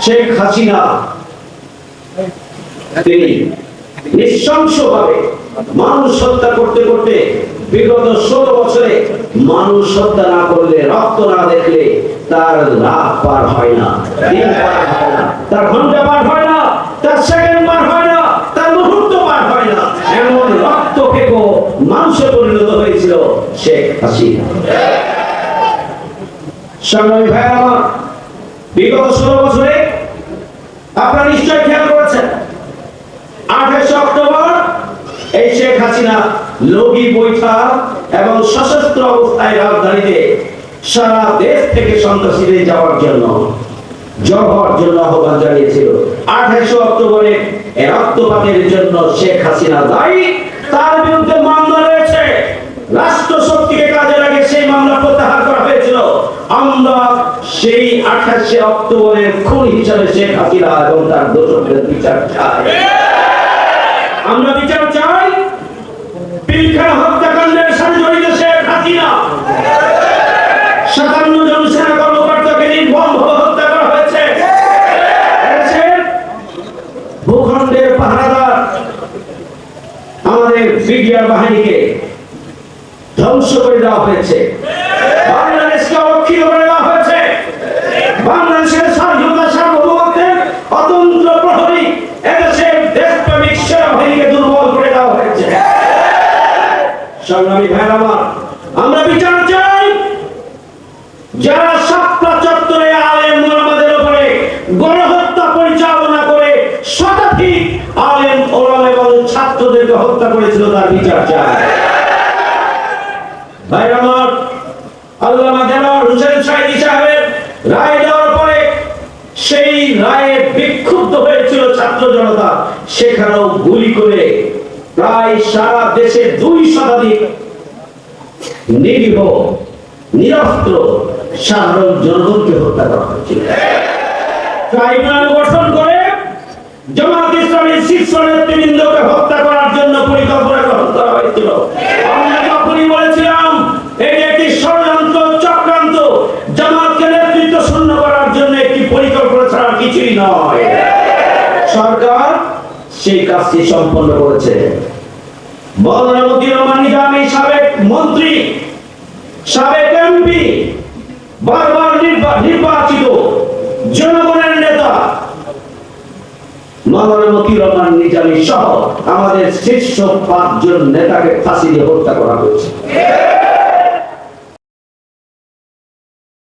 শেখ হাসিনা তিনি নৃশংসভাবে মানুষ হত্যা করতে করতে বিগত 16 বছরে মানুষ হত্যা না করলে, রক্ত না দেখলে তার রাত পার হয় না, দিন পার হয় না, তার ঘন্টা পার হয় না, তার সেকেন্ড পার হয় না, তার মুহূর্ত পার হয় না। এমন রক্ত খেকো মানুষে পরিণত হয়েছিল শেখ হাসিনা। সংগ্রামী ভাই আমার, বিগত 16 বছরে আপনারা নিশ্চয় খেয়াল করেছেন 28 অক্টোবর এই শেখ হাসিনা লগি বৈঠা এবং সশস্ত্র অবস্থায় রাজধানীতে সারা দেশ থেকে সন্ত্রাসীদের যাওয়ার জন্য আহ্বান জানিয়েছিল। 28 অক্টোবরে রক্তপাতের জন্য শেখ হাসিনা দায়ী, তার বিরুদ্ধে মামলা রয়েছে, রাষ্ট্র শক্তিকে কাজে লাগে সেই মামলা প্রত্যাহার করা হয়েছিল। আমরা সেই 28 অক্টোবরের খুন হিসাবে শেখ হাসিনা এবং তার দোষকদের বিচার চাই। আমরা বিচার চাই পিলখানা হত্যাকাণ্ডের সাথে জড়িত শেখ হাসিনা। 57 জন সেনা কর্মকর্তাকে নির্মমভাবে হত্যা করা হয়েছে। ভূখণ্ডের পাহারাদার আমাদের বিডিআর বাহিনীকে ধ্বংস করে দেওয়া হয়েছে, বাংলাদেশকে অরক্ষিত করে দেওয়া হয়েছে, বাংলাদেশের স্বাধীনতা সার্বভৌমত্বের অতন্ত্র প্রহরী এদেশের দেশপ্রেমিক সেনাবাহিনীকে দুর্বল করে দেওয়া হয়েছে। সংগ্রামী ভাই আমার, আমরা বিচার চাই যারা শাপলা চত্বরে আলেম ওলামাদের উপরে গণহত্যা পরিচালনা করে শতাধিক আলেম ওলামা এবং ছাত্রদেরকে হত্যা করেছিল, তার বিচার চাই। ভাই আমার, আল্লামা দেওয়ার হোসেন সাইদি সাহেবের রায় দেওয়ার পরে সেই রায়ে বিক্ষুব্ধ হয়েছিল ছাত্র জনতা, সেখানেও গুলি করে প্রায় সারা দেশে 2 শতাধিক নিরীহ নিরস্ত্র সাধারণ জনগণকে হত্যা করা হয়েছিল। ট্রাইব্যুনাল গঠন করে জামাত ইসলামীর শীর্ষ নেতৃবৃন্দকে হত্যা করার জন্য পরিকল্পনা গ্রহণ করা হয়েছিল। আমরা তখনই বলেছিলাম এটি একটি ষড়যন্ত্র, চক্রান্ত, জামাতকে নেতৃত্ব শূন্য করার জন্য একটি পরিকল্পনা ছাড়া কিছুই নয়। সরকার সেই কাজটি সম্পন্ন করেছে। মাওলানা মতিউর রহমান নিজামী সাবেক মন্ত্রী, সাবেক এমপি, বারবার নির্বাচিত জনগণের নেতা মাওলানা মতিউর রহমান নিজামী সহ আমাদের শীর্ষ 5 জন নেতাকে ফাঁসি দিয়ে হত্যা করা হয়েছে।